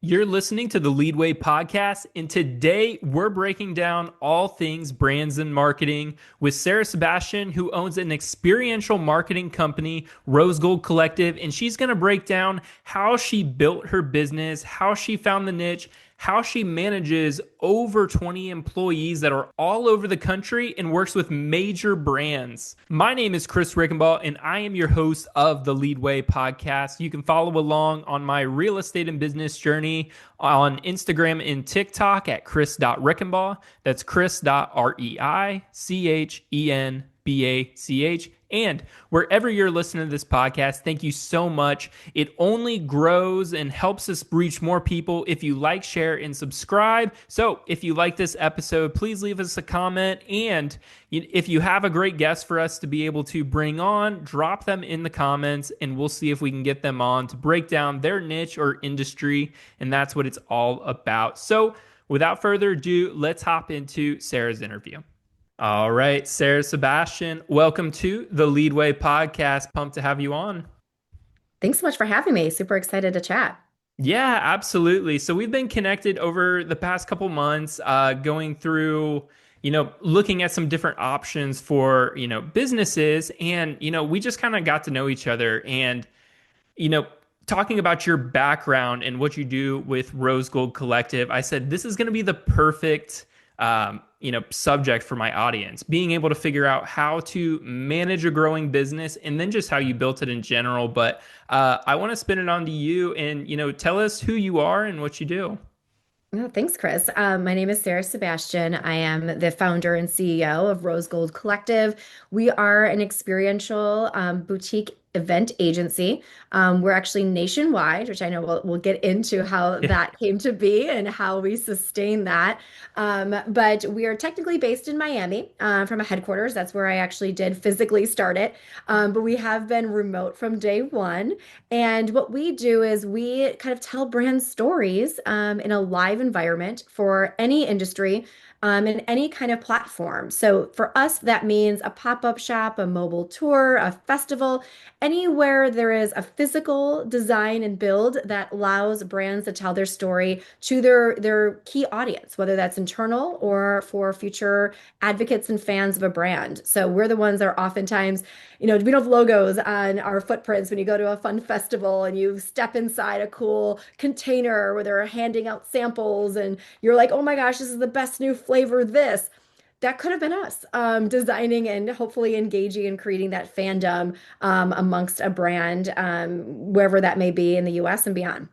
You're listening to the Leadway Podcast, and today we're breaking down all things brands and marketing with Sarah Sebastian, who owns an experiential marketing company, Rose Gold Collective, and she's going to break down how she built her business, how she found the niche, how she manages over 20 employees that are all over the country and works with major brands. My name is Chris Rickenbaugh, and I am your host of the Leadway Podcast. You can follow along on my real estate and business journey on Instagram and TikTok at chris.rickenbaugh. That's chris.reicchenbach. And wherever you're listening to this podcast, thank you so much. It only grows and helps us reach more people if you like, share, and subscribe. So if you like this episode, please leave us a comment. And if you have a great guest for us to be able to bring on, drop them in the comments and we'll see if we can get them on to break down their niche or industry. And that's what it's all about. So without further ado, let's hop into Sarah's interview. All right, Sarah Sebastian, welcome to the Leadway Podcast. Pumped to have you on. Thanks so much for having me. Super excited to chat. Yeah, absolutely. So we've been connected over the past couple months, going through, looking at some different options for, businesses. And, we just kind of got to know each other and, talking about your background and what you do with Rose Gold Collective. I said, this is going to be the perfect subject for my audience, being able to figure out how to manage a growing business and then just how you built it in general. But I want to spin it on to you and, tell us who you are and what you do. Oh, thanks, Chris. My name is Sarah Sebastian. I am the founder and CEO of Rose Gold Collective. We are an experiential boutique event agency. We're actually nationwide, which I know we'll get into how that came to be and how we sustain that. But we are technically based in Miami from a headquarters. That's where I actually did physically start it. But we have been remote from day one. And what we do is we kind of tell brand stories in a live environment for any industry. In any kind of platform. So for us, that means a pop-up shop, a mobile tour, a festival, anywhere there is a physical design and build that allows brands to tell their story to their key audience, whether that's internal or for future advocates and fans of a brand. So we're the ones that are oftentimes, we don't have logos on our footprints when you go to a fun festival and you step inside a cool container where they're handing out samples and you're like, oh my gosh, this is the best new flavor this. That could have been us designing and hopefully engaging and creating that fandom amongst a brand, wherever that may be in the US and beyond.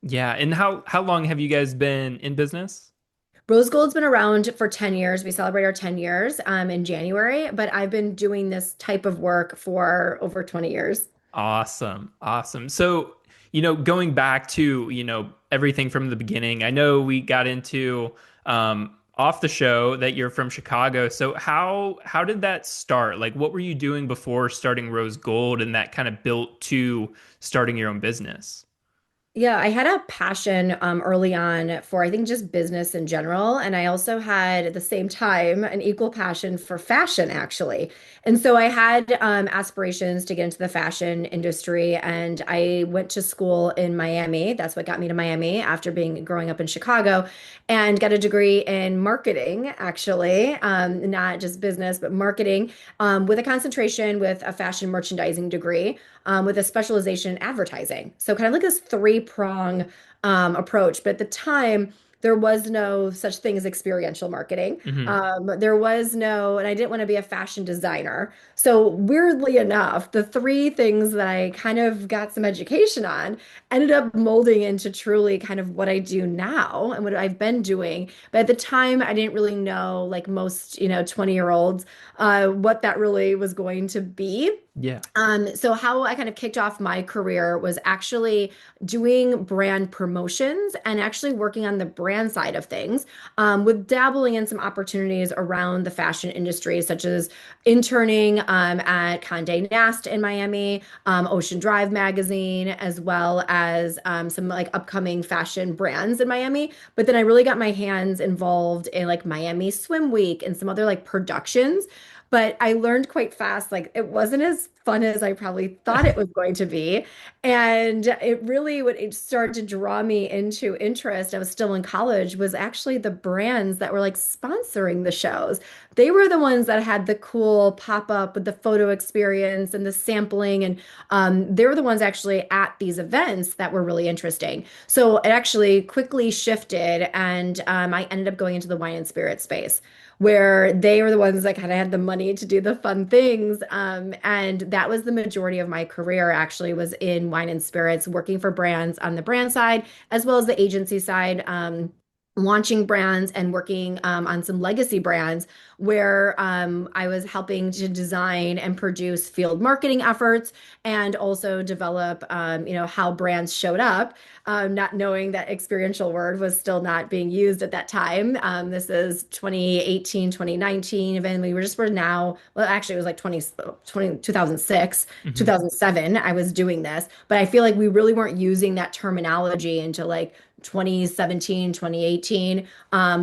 Yeah. And how long have you guys been in business? Rose Gold's been around for 10 years. We celebrate our 10 years in January, but I've been doing this type of work for over 20 years. Awesome. Awesome. So, going back to, everything from the beginning, I know we got into off the show that you're from Chicago. So how did that start? Like, what were you doing before starting Rose Gold and that kind of built to starting your own business? Yeah, I had a passion early on for, I think, just business in general. And I also had at the same time an equal passion for fashion, actually. And so I had aspirations to get into the fashion industry. And I went to school in Miami. That's what got me to Miami after growing up in Chicago and got a degree in marketing, actually, not just business, but marketing with a concentration with a fashion merchandising degree with a specialization in advertising. So kind of like this three-prong approach. But at the time, there was no such thing as experiential marketing. Hmm. There was no, and I didn't want to be a fashion designer. So weirdly enough, the three things that I kind of got some education on ended up molding into truly kind of what I do now and what I've been doing. But at the time, I didn't really know, like most, 20-year-olds, what that really was going to be. Yeah. So how I kind of kicked off my career was actually doing brand promotions and actually working on the brand side of things, with dabbling in some opportunities around the fashion industry, such as interning at Condé Nast in Miami, Ocean Drive magazine, as well as some like upcoming fashion brands in Miami. But then I really got my hands involved in like Miami Swim Week and some other like productions But I learned quite fast, like it wasn't as fun as I probably thought it was going to be. And it really what it started to draw me into interest. I was still in college, was actually the brands that were like sponsoring the shows. They were the ones that had the cool pop-up with the photo experience and the sampling. And they were the ones actually at these events that were really interesting. So it actually quickly shifted, and I ended up going into the wine and spirit space where they were the ones that kind of had the money to do the fun things. And that was the majority of my career actually was in wine and spirits, working for brands on the brand side, as well as the agency side. Launching brands and working on some legacy brands where I was helping to design and produce field marketing efforts and also develop, how brands showed up, not knowing that experiential word was still not being used at that time. This is 2018, 2019, and we're now, well, actually, it was like 2006, Mhm. 2007, I was doing this, but I feel like we really weren't using that terminology into like 2017, 2018,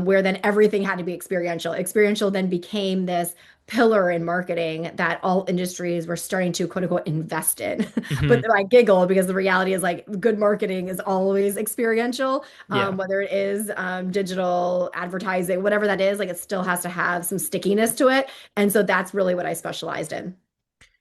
where then everything had to be experiential. Experiential then became this pillar in marketing that all industries were starting to quote unquote invest in. But Mhm. I giggle because the reality is like good marketing is always experiential, Yeah. whether it is digital advertising, whatever that is, like it still has to have some stickiness to it. And so that's really what I specialized in.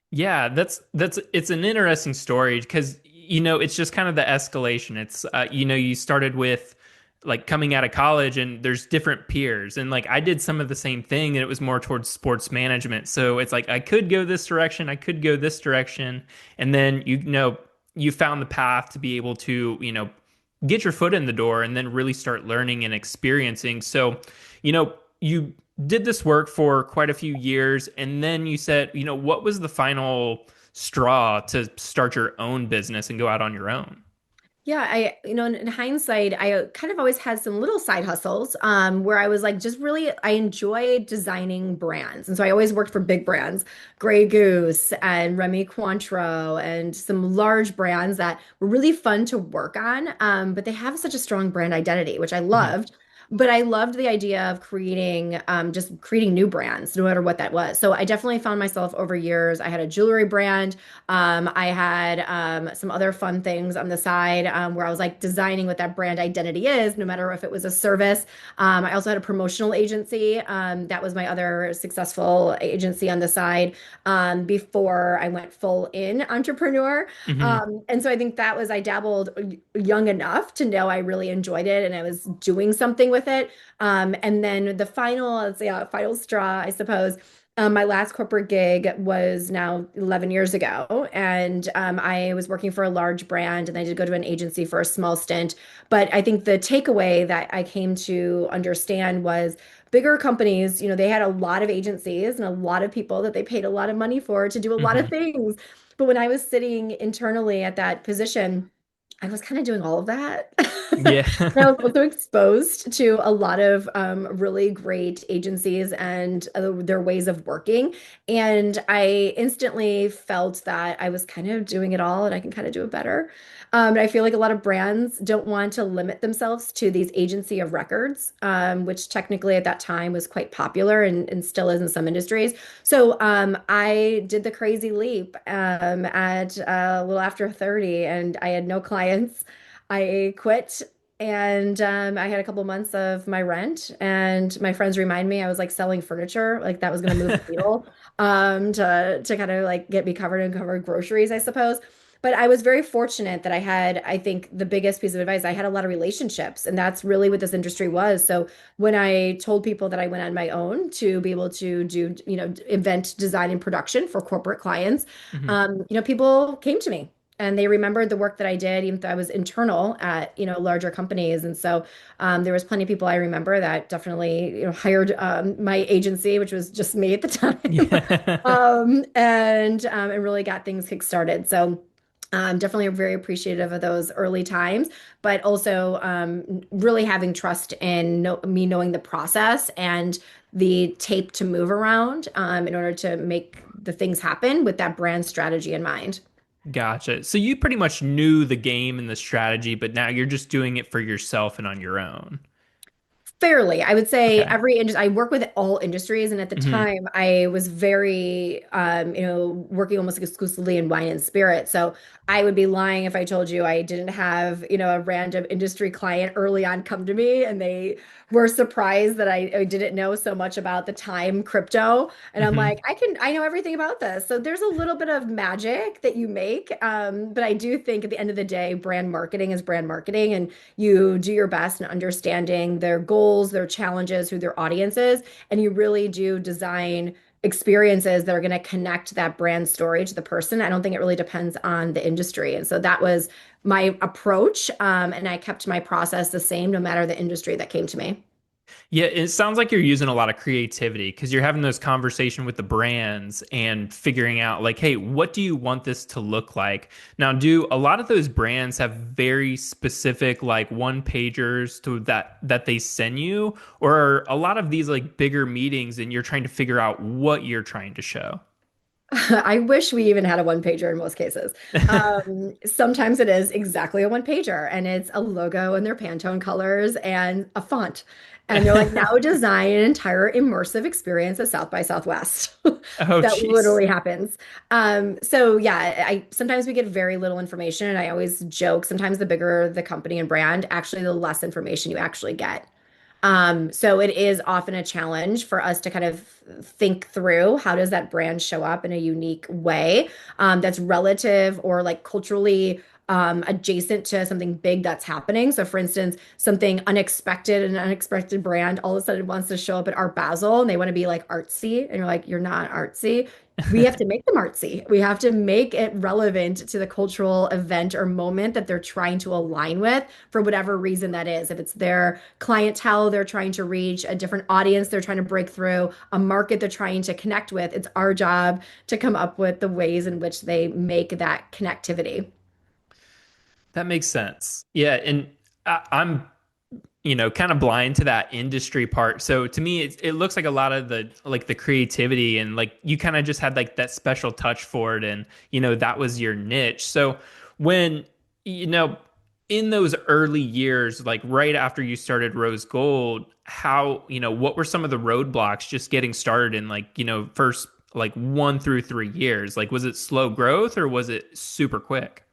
Yeah, that's it's an interesting story because it's just kind of the escalation. It's you started with like coming out of college and there's different peers and like I did some of the same thing and it was more towards sports management. So it's like I could go this direction, I could go this direction, and then you found the path to be able to, get your foot in the door and then really start learning and experiencing. So, you did this work for quite a few years, and then you said, what was the final straw to start your own business and go out on your own? Yeah, in hindsight, I kind of always had some little side hustles, where I was like, just really, I enjoy designing brands. And so I always worked for big brands, Grey Goose and Remy Cointreau, and some large brands that were really fun to work on. But they have such a strong brand identity, which I Mhm. loved. But I loved the idea of just creating new brands, no matter what that was. So I definitely found myself over years. I had a jewelry brand. I had some other fun things on the side where I was like designing what that brand identity is, no matter if it was a service. I also had a promotional agency. That was my other successful agency on the side before I went full in entrepreneur. Mhm. And so I think that was, I dabbled young enough to know I really enjoyed it and I was doing something with it. And then the final, let's say, final straw, I suppose. My last corporate gig was now 11 years ago, and I was working for a large brand, and I did go to an agency for a small stint. But I think the takeaway that I came to understand was bigger companies, they had a lot of agencies and a lot of people that they paid a lot of money for to do a lot of Mhm. things. But when I was sitting internally at that position, I was kind of doing all of that. Yeah. And I was also exposed to a lot of really great agencies and their ways of working. And I instantly felt that I was kind of doing it all and I can kind of do it better. And I feel like a lot of brands don't want to limit themselves to these agency of records, which technically at that time was quite popular and still is in some industries. So I did the crazy leap at a little after 30, and I had no clients. I quit, and I had a couple months of my rent. And my friends remind me I was like selling furniture, like that was going to move the needle to kind of like get me covered and cover groceries, I suppose. But I was very fortunate that I had, I think, the biggest piece of advice. I had a lot of relationships, and that's really what this industry was. So when I told people that I went on my own to be able to do, event design and production for corporate clients, Mhm. people came to me and they remembered the work that I did, even though I was internal at, larger companies. And so there was plenty of people I remember that definitely, hired my agency, which was just me at the time, Yeah. and really got things kickstarted. So definitely very appreciative of those early times, but also really having trust in me knowing the process and the tape to move around in order to make the things happen with that brand strategy in mind. Gotcha. So you pretty much knew the game and the strategy, but now you're just doing it for yourself and on your own. Fairly, I would say Okay. every industry. I work with all industries, and at the Hmm. time, I was very, working almost exclusively in wine and spirit. So I would be lying if I told you I didn't have, a random industry client early on come to me, and they were surprised that I didn't know so much about the time crypto. And I'm like, Hmm. I know everything about this. So there's a little bit of magic that you make, but I do think at the end of the day, brand marketing is brand marketing, and you do your best in understanding their goals, their challenges, who their audience is, and you really do design experiences that are going to connect that brand story to the person. I don't think it really depends on the industry. And so that was my approach. And I kept my process the same no matter the industry that came to me. Yeah, it sounds like you're using a lot of creativity because you're having those conversation with the brands and figuring out like, hey, what do you want this to look like? Now, do a lot of those brands have very specific like one pagers to that they send you, or are a lot of these like bigger meetings and you're trying to figure out what you're trying to show? I wish we even had a one pager in most cases. Sometimes it is exactly a one pager and it's a logo and their Pantone colors and a font. And they're like, now design an entire immersive experience at South by Southwest. Oh, That jeez. literally happens. So yeah, I sometimes we get very little information, and I always joke, sometimes the bigger the company and brand, actually the less information you actually get. So it is often a challenge for us to kind of think through how does that brand show up in a unique way, that's relative or like culturally adjacent to something big that's happening. So, for instance, something unexpected, an unexpected brand all of a sudden wants to show up at Art Basel and they want to be like artsy, and you're like, you're not artsy. We have to make them artsy. We have to make it relevant to the cultural event or moment that they're trying to align with for whatever reason that is. If it's their clientele they're trying to reach, a different audience they're trying to break through, a market they're trying to connect with, it's our job to come up with the ways in which they make that connectivity. That makes sense. Yeah, and I'm kind of blind to that industry part. So to me, it looks like a lot of the like the creativity and like you kind of just had like that special touch for it, and that was your niche. So when you know in those early years, like right after you started Rose Gold, how what were some of the roadblocks just getting started in like first like 1 through 3 years? Like was it slow growth or was it super quick?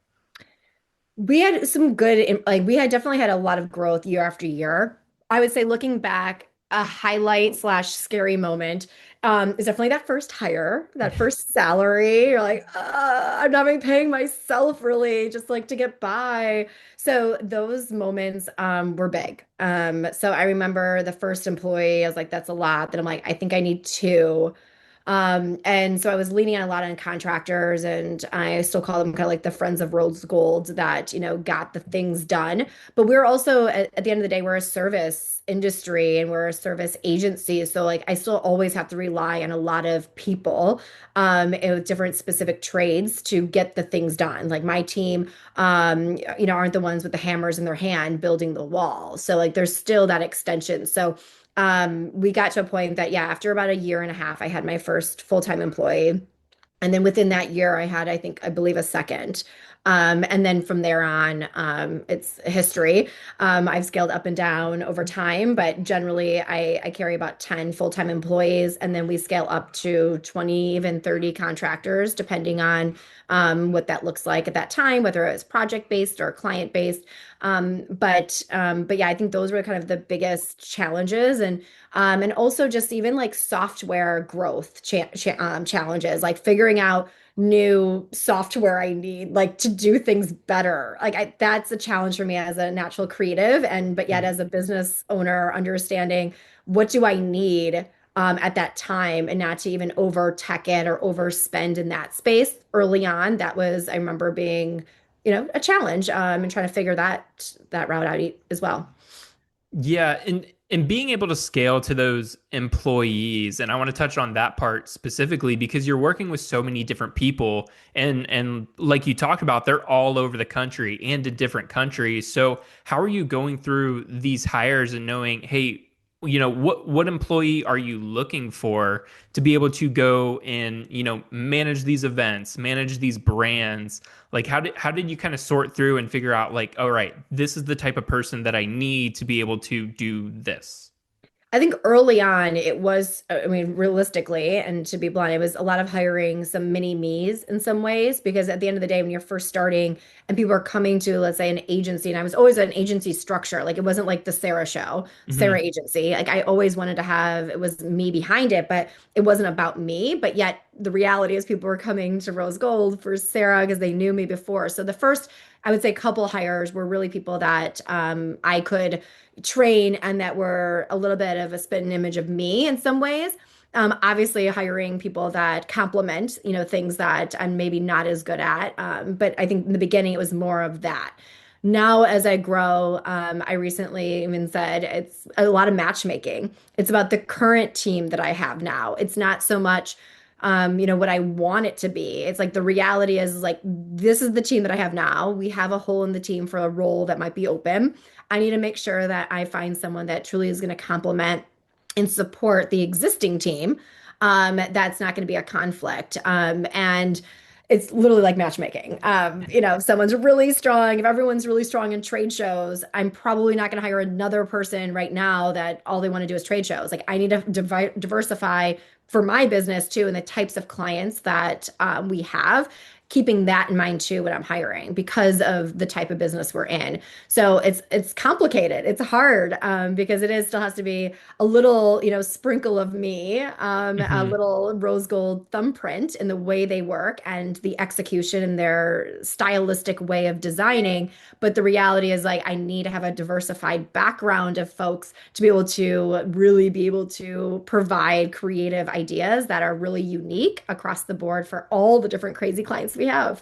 We had some good, like, we had definitely had a lot of growth year after year. I would say looking back, a highlight slash scary moment is definitely that first hire, that first salary. You're like, I'm not even paying myself really, just like to get by. So those moments were big. So I remember the first employee, I was like, that's a lot. Then I'm like, I think I need two. And so I was leaning on a lot on contractors, and I still call them kind of like the friends of Rose Gold that, got the things done. But we're also, at the end of the day, we're a service industry and we're a service agency. So like I still always have to rely on a lot of people and with different specific trades to get the things done. Like my team, aren't the ones with the hammers in their hand building the wall. So like there's still that extension. So we got to a point that, yeah, after about a year and a half, I had my first full-time employee. And then within that year, I had, I believe, a second. And then from there on, it's history. I've scaled up and down over time, but generally, I carry about 10 full-time employees, and then we scale up to 20, even 30 contractors, depending on what that looks like at that time, whether it's project-based or client-based. But yeah, I think those were kind of the biggest challenges, and also just even like software growth challenges, like figuring out new software I need, like to do things better. That's a challenge for me as a natural creative, and but yet as a business owner, understanding what do I need at that time, and not to even over tech it or overspend in that space early on. That was, I remember being, a challenge, and trying to figure that route out as well. Yeah, and being able to scale to those employees, and I want to touch on that part specifically because you're working with so many different people, and like you talked about, they're all over the country and in different countries. So how are you going through these hires and knowing, hey, what employee are you looking for to be able to go and manage these events, manage these brands? Like how did you kind of sort through and figure out like, all right, this is the type of person that I need to be able to do this? I think early on it was, I mean, realistically, and to be blunt, it was a lot of hiring some mini me's in some ways, because at the end of the day, when you're first starting and people are coming to, let's say, an agency, and I was always an agency structure, like it wasn't like the Sarah show, Sarah Hmm. agency. Like I always wanted to have, it was me behind it, but it wasn't about me. But yet the reality is people were coming to Rose Gold for Sarah because they knew me before. So the first, I would say, couple hires were really people that I could train and that were a little bit of a spin image of me in some ways. Obviously, hiring people that complement, things that I'm maybe not as good at. But I think in the beginning, it was more of that. Now, as I grow, I recently even said it's a lot of matchmaking. It's about the current team that I have now. It's not so much, what I want it to be. It's like the reality is like, this is the team that I have now. We have a hole in the team for a role that might be open. I need to make sure that I find someone that truly is going to complement and support the existing team. That's not going to be a conflict. And it's literally like matchmaking. If someone's really strong, if everyone's really strong in trade shows, I'm probably not going to hire another person right now that all they want to do is trade shows. Like I need to diversify for my business too, and the types of clients that we have, keeping that in mind too when I'm hiring because of the type of business we're in. So it's complicated. It's hard because it is still has to be a little, sprinkle of me, a Hmm. little rose gold thumbprint in the way they work and the execution and their stylistic way of designing. But the reality is like I need to have a diversified background of folks to be able to really be able to provide creative ideas that are really unique across the board for all the different crazy clients we have.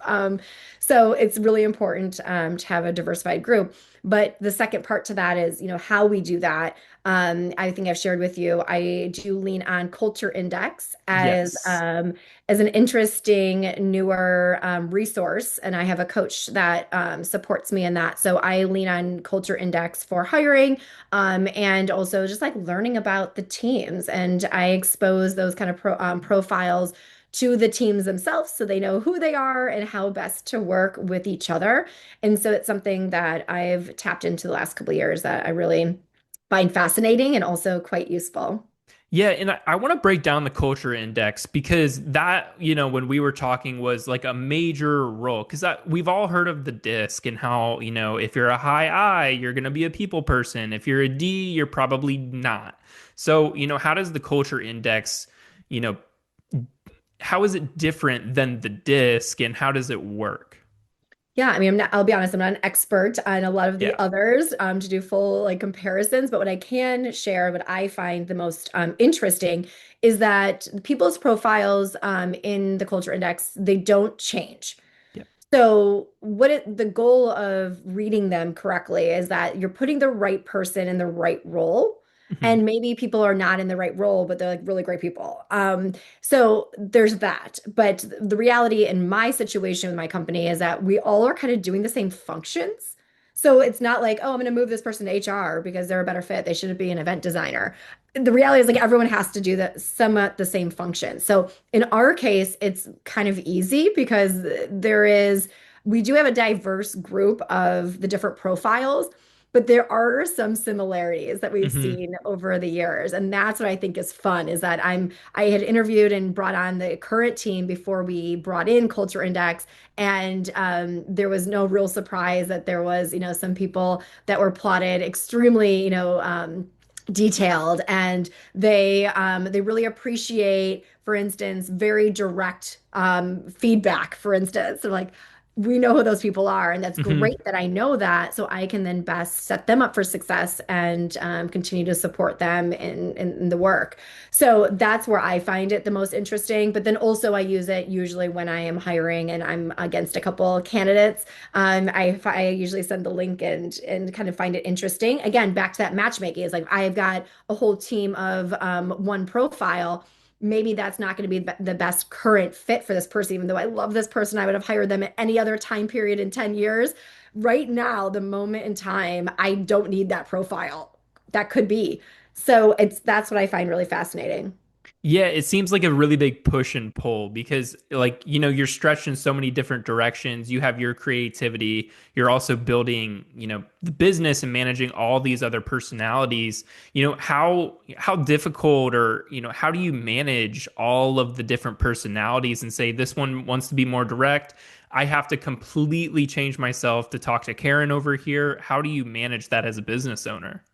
So it's really important to have a diversified group. But the second part to that is, how we do that. I think I've shared with you, I do lean on Culture Index Yes. as an interesting newer resource, and I have a coach that supports me in that. So I lean on Culture Index for hiring, and also just like learning about the teams, and I expose those kind of profiles to the teams themselves so they know who they are and how best to work with each other. And so it's something that I've tapped into the last couple of years that I really find fascinating and also quite useful. Yeah, and I want to break down the culture index because that, when we were talking was like a major role because we've all heard of the disc and how, if you're a high I, you're going to be a people person. If you're a D, you're probably not. So, how does the culture index, you know, how is it different than the disc and how does it work? Yeah, I mean, I'll be honest, I'm not an expert on a lot of the Yeah. others to do full like comparisons, but what I can share, what I find the most interesting is that people's profiles in the culture index, they don't change. Yeah. So, the goal of reading them correctly is that you're putting the right person in the right role. Hmm. And maybe people are not in the right role, but they're like really great people. So there's that. But the reality in my situation with my company is that we all are kind of doing the same functions. So it's not like, oh, I'm going to move this person to HR because they're a better fit. They shouldn't be an event designer. The reality is like everyone has to do somewhat the same function. So in our case, it's kind of easy because we do have a diverse group of the different profiles, but there are some similarities that we've Hmm. seen over the years. And that's what I think is fun is that I had interviewed and brought on the current team before we brought in Culture Index. And there was no real surprise that there was, some people that were plotted extremely, detailed, and they really appreciate, for instance, very direct feedback. For instance, so like we know who those people are, and that's Hmm. great that I know that, so I can then best set them up for success and continue to support them in the work. So that's where I find it the most interesting. But then also I use it usually when I am hiring and I'm against a couple candidates. I usually send the link and kind of find it interesting. Again, back to that matchmaking is like I've got a whole team of one profile. Maybe that's not going to be the best current fit for this person, even though I love this person. I would have hired them at any other time period in 10 years. Right now, the moment in time, I don't need that profile. That could be. So that's what I find really fascinating. Yeah, it seems like a really big push and pull because, like, you're stretched in so many different directions. You have your creativity. You're also building, the business and managing all these other personalities. How difficult or, how do you manage all of the different personalities and say this one wants to be more direct? I have to completely change myself to talk to Karen over here. How do you manage that as a business owner?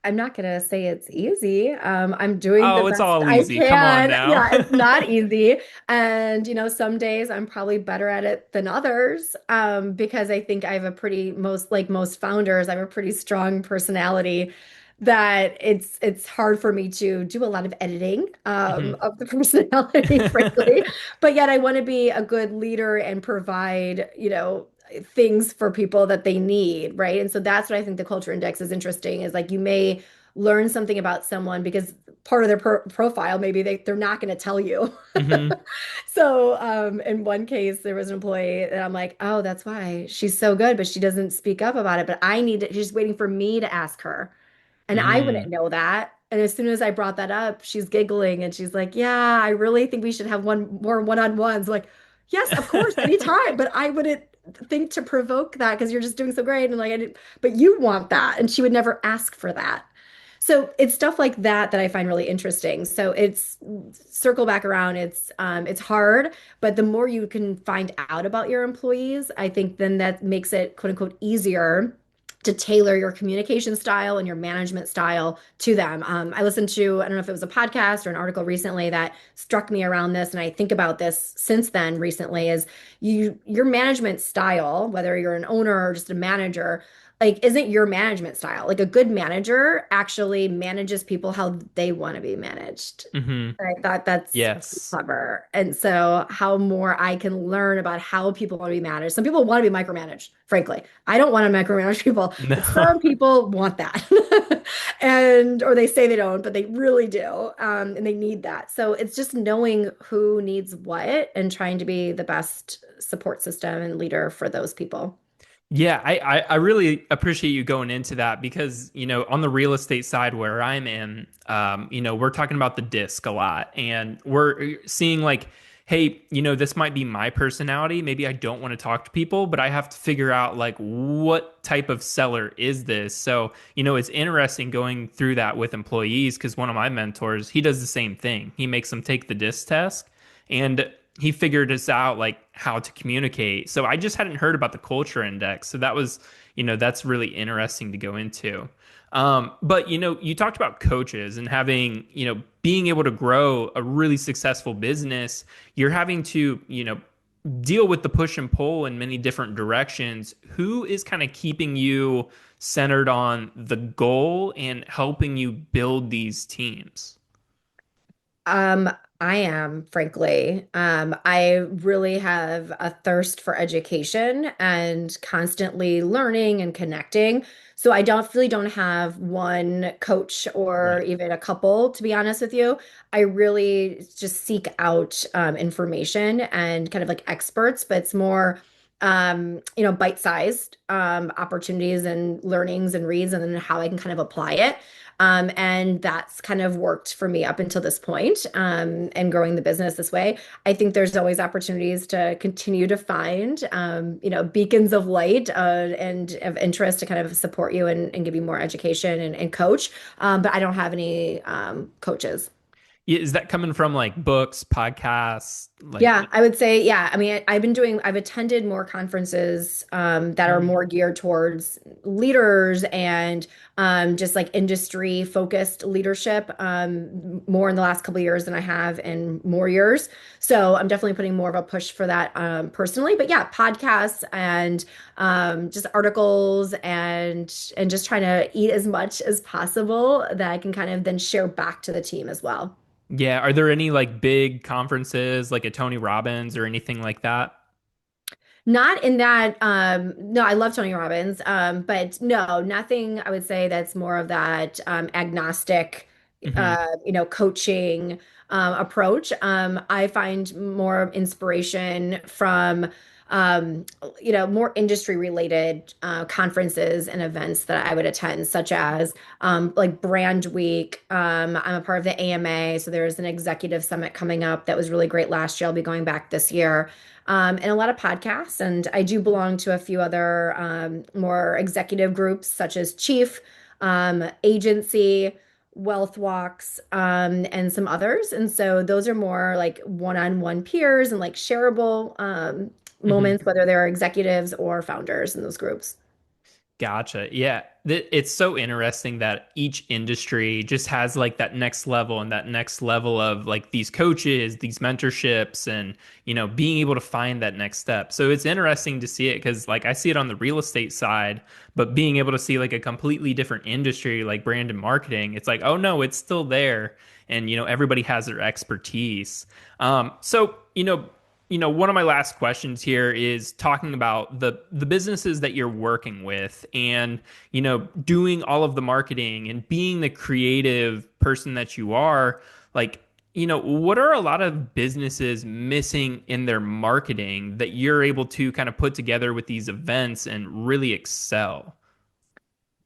I'm not gonna say it's easy. I'm doing the Oh, it's best all I easy. Come on can. now. Yeah, it's not easy. And some days I'm probably better at it than others. Because I think I have a pretty most like most founders, I have a pretty strong personality that it's hard for me to do a lot of editing of the personality, frankly. But yet I want to be a good leader and provide, things for people that they need, right? And so that's what I think the culture index is interesting is like you may learn something about someone because part of their profile, maybe they're not going to tell you. hmm So in one case, there was an employee that I'm like, oh, that's why she's so good, but she doesn't speak up about it. But she's waiting for me to ask her. And I wouldn't Mm. know that. And as soon as I brought that up, she's giggling and she's like, yeah, I really think we should have more one-on-ones. Like, yes, of course, anytime. But I wouldn't think to provoke that because you're just doing so great. And like, I didn't, but you want that. And she would never ask for that. So it's stuff like that that I find really interesting. So it's circle back around. It's hard, but the more you can find out about your employees, I think then that makes it quote unquote easier to tailor your communication style and your management style to them. I listened to, I don't know if it was a podcast or an article recently that struck me around this, and I think about this since then recently, is your management style, whether you're an owner or just a manager, like isn't your management style. Like a good manager actually manages people how they want to be managed. hmm I thought that's pretty Yes. clever. And so, how more I can learn about how people want to be managed. Some people want to be micromanaged, frankly. I don't want to micromanage people, but No. some people want that. And, or they say they don't, but they really do. And they need that. So, it's just knowing who needs what and trying to be the best support system and leader for those people. Yeah, I really appreciate you going into that because, on the real estate side where I'm in, we're talking about the disc a lot and we're seeing like, hey, this might be my personality. Maybe I don't want to talk to people, but I have to figure out like what type of seller is this? So, it's interesting going through that with employees because one of my mentors, he does the same thing. He makes them take the disc test and he figured us out like how to communicate. So I just hadn't heard about the culture index. So that was, that's really interesting to go into. But you talked about coaches and having, being able to grow a really successful business. You're having to, deal with the push and pull in many different directions. Who is kind of keeping you centered on the goal and helping you build these teams? Um, I am, frankly. I really have a thirst for education and constantly learning and connecting. So I don't really don't have one coach or Right. even a couple, to be honest with you. I really just seek out information and kind of like experts, but it's more bite-sized opportunities and learnings and reads and then how I can kind of apply it. And that's kind of worked for me up until this point, and growing the business this way. I think there's always opportunities to continue to find, beacons of light and of interest to kind of support you and give you more education and coach. But I don't have any coaches. Yeah, is that coming from like books, podcasts, like Yeah, I would say, yeah. I mean, I've attended more conferences that are Mhm. more geared towards leaders and just like industry focused leadership more in the last couple of years than I have in more years. So I'm definitely putting more of a push for that personally. But yeah, podcasts and just articles and just trying to eat as much as possible that I can kind of then share back to the team as well. Yeah, are there any like big conferences like a Tony Robbins or anything like that? Not in that, no, I love Tony Robbins, but no, nothing I would say that's more of that agnostic, hmm coaching approach. I find more inspiration from um, more industry related conferences and events that I would attend, such as like Brand Week. I'm a part of the AMA, so there's an executive summit coming up that was really great last year. I'll be going back this year. And a lot of podcasts. And I do belong to a few other more executive groups, such as Chief, Agency, Wealth Walks, and some others. And so those are more like one-on-one peers and like shareable moments, whether they're executives or founders in those groups. Gotcha. Yeah. It's so interesting that each industry just has like that next level and that next level of like these coaches, these mentorships, and, being able to find that next step. So it's interesting to see it because like I see it on the real estate side, but being able to see like a completely different industry like brand and marketing, it's like, oh no, it's still there. And, everybody has their expertise. One of my last questions here is talking about the businesses that you're working with and, doing all of the marketing and being the creative person that you are, like, what are a lot of businesses missing in their marketing that you're able to kind of put together with these events and really excel?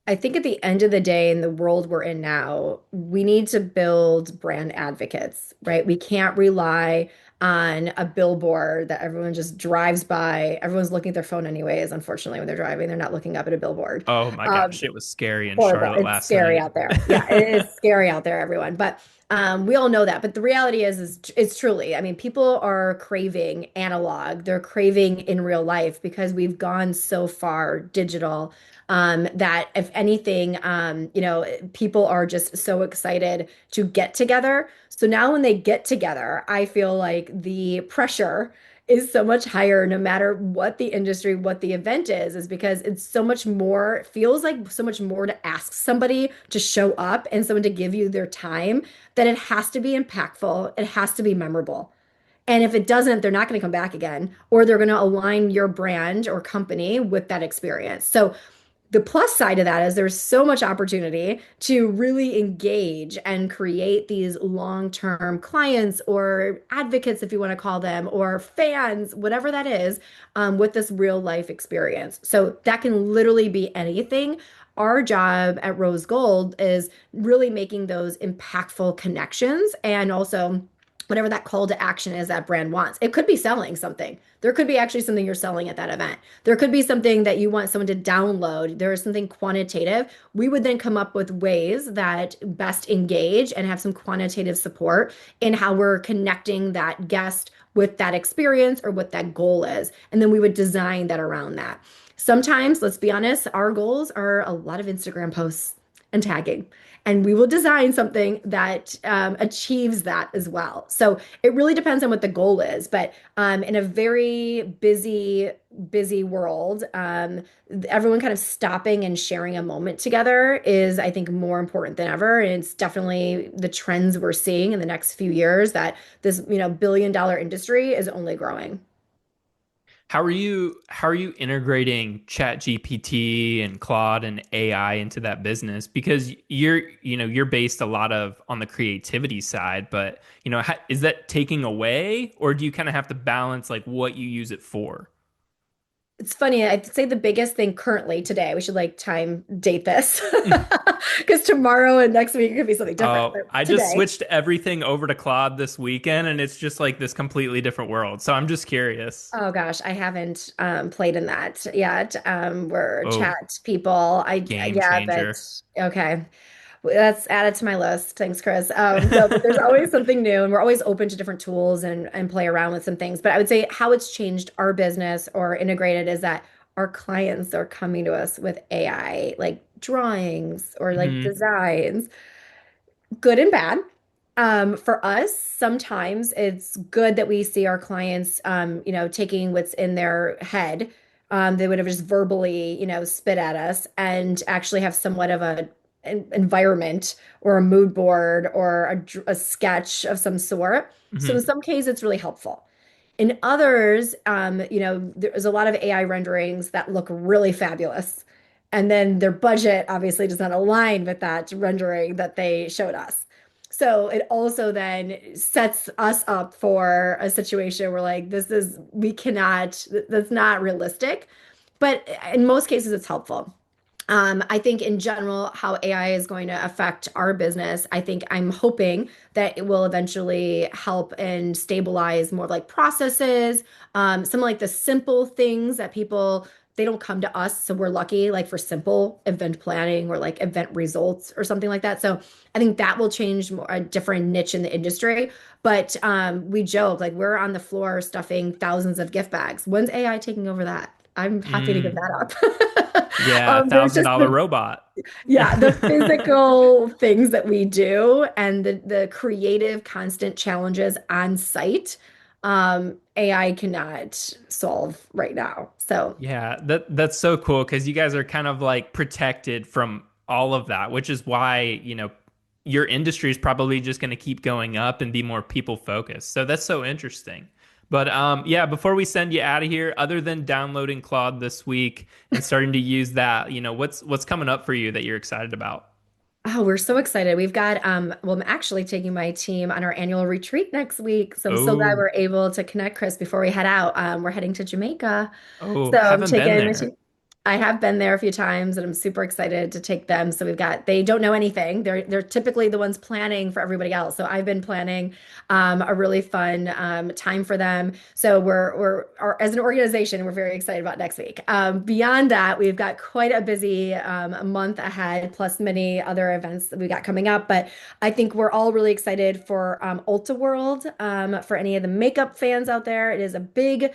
I think at the end of the day, in the world we're in now, we need to build brand advocates, right? We can't rely on a billboard that everyone just drives by. Everyone's looking at their phone anyways, unfortunately, when they're driving, they're not looking up at a billboard. Oh my Um, gosh, it was scary in Horrible. Charlotte It's last scary night. out there. Yeah, it is scary out there, everyone. But we all know that. But the reality is it's truly, I mean, people are craving analog. They're craving in real life because we've gone so far digital that if anything, people are just so excited to get together. So now when they get together, I feel like the pressure is so much higher no matter what the industry, what the event is because it's so much more, it feels like so much more to ask somebody to show up and someone to give you their time that it has to be impactful. It has to be memorable. And if it doesn't, they're not going to come back again, or they're going to align your brand or company with that experience. So the plus side of that is there's so much opportunity to really engage and create these long-term clients or advocates, if you want to call them, or fans, whatever that is, with this real life experience. So that can literally be anything. Our job at Rose Gold is really making those impactful connections and also whatever that call to action is that brand wants. It could be selling something. There could be actually something you're selling at that event. There could be something that you want someone to download. There is something quantitative. We would then come up with ways that best engage and have some quantitative support in how we're connecting that guest with that experience or what that goal is. And then we would design that around that. Sometimes, let's be honest, our goals are a lot of Instagram posts and tagging. And we will design something that achieves that as well. So it really depends on what the goal is. But in a very busy world, everyone kind of stopping and sharing a moment together is, I think, more important than ever. And it's definitely the trends we're seeing in the next few years that this, billion-dollar industry is only growing. How are you integrating Chat GPT and Claude and AI into that business? Because you're based a lot of on the creativity side, but is that taking away, or do you kind of have to balance like what you use it for? It's funny, I'd say the biggest thing currently today, we should like time date this because tomorrow and next week it could be something different. Oh, But I just today, switched everything over to Claude this weekend, and it's just like this completely different world. So I'm just curious. oh gosh, I haven't played in that yet. We're Oh, chat people. game Yeah, but changer. okay. Well, that's added to my list. Thanks, Chris. No, but there's always something new, and we're always open to different tools and play around with some things. But I would say how it's changed our business or integrated is that our clients are coming to us with AI, like drawings or like Hmm. designs, good and bad. For us, sometimes it's good that we see our clients, taking what's in their head. They would have just verbally, spit at us and actually have somewhat of an environment or a mood board or a sketch of some sort. So in Hmm. some cases, it's really helpful. In others, there's a lot of AI renderings that look really fabulous. And then their budget obviously does not align with that rendering that they showed us. So it also then sets us up for a situation where like we cannot, that's not realistic. But in most cases, it's helpful. I think in general, how AI is going to affect our business, I think I'm hoping that it will eventually help and stabilize more of like processes, some like the simple things that people they don't come to us, so we're lucky like for simple event planning or like event results or something like that. So I think that will change more a different niche in the industry. But we joke like we're on the floor stuffing thousands of gift bags. When's AI taking over that? I'm happy to give Mm, that up. yeah, There's thousand just dollar the robot. yeah, the physical things that we do and the creative constant challenges on site, AI cannot solve right now. So Yeah, that's so cool because you guys are kind of like protected from all of that, which is why, your industry is probably just going to keep going up and be more people focused. So that's so interesting. But yeah, before we send you out of here, other than downloading Claude this week and starting to use that, what's coming up for you that you're excited about? oh, we're so excited. We've got well, I'm actually taking my team on our annual retreat next week. So I'm so glad Oh, we're able to connect, Chris, before we head out. We're heading to Jamaica. oh, So I'm haven't been taking there. I have been there a few times and I'm super excited to take them. So they don't know anything. They're typically the ones planning for everybody else. So I've been planning a really fun time for them. So as an organization, we're very excited about next week. Beyond that, we've got quite a busy month ahead, plus many other events that we got coming up. But I think we're all really excited for Ulta World. For any of the makeup fans out there, it is a big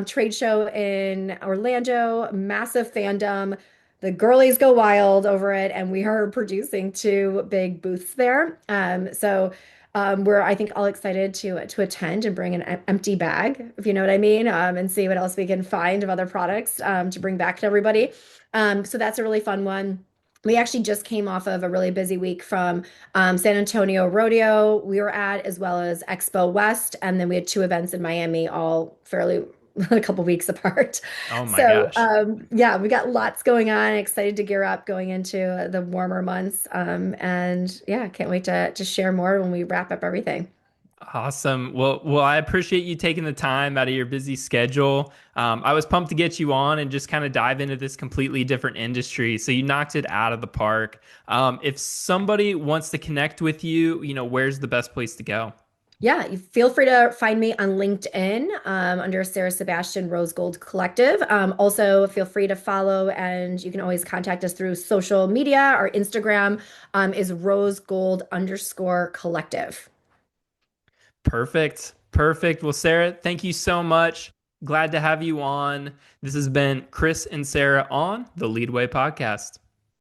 trade show in Orlando, massive fandom. The girlies go wild over it, and we are producing two big booths there. We're, I think, all excited to attend and bring an empty bag, if you know what I mean, and see what else we can find of other products to bring back to everybody. So that's a really fun one. We actually just came off of a really busy week from San Antonio Rodeo we were at, as well as Expo West, and then we had two events in Miami, all fairly a couple weeks apart. Oh my So gosh. yeah, we got lots going on. Excited to gear up going into the warmer months. And yeah, can't wait to share more when we wrap up everything. Awesome. Well, I appreciate you taking the time out of your busy schedule. I was pumped to get you on and just kind of dive into this completely different industry. So you knocked it out of the park. If somebody wants to connect with you, where's the best place to go? Yeah, you feel free to find me on LinkedIn under Sarah Sebastian Rose Gold Collective. Also, feel free to follow, and you can always contact us through social media. Our Instagram is Rose Gold _ collective. Perfect. Perfect. Well, Sarah, thank you so much. Glad to have you on. This has been Chris and Sarah on the Leadway Podcast.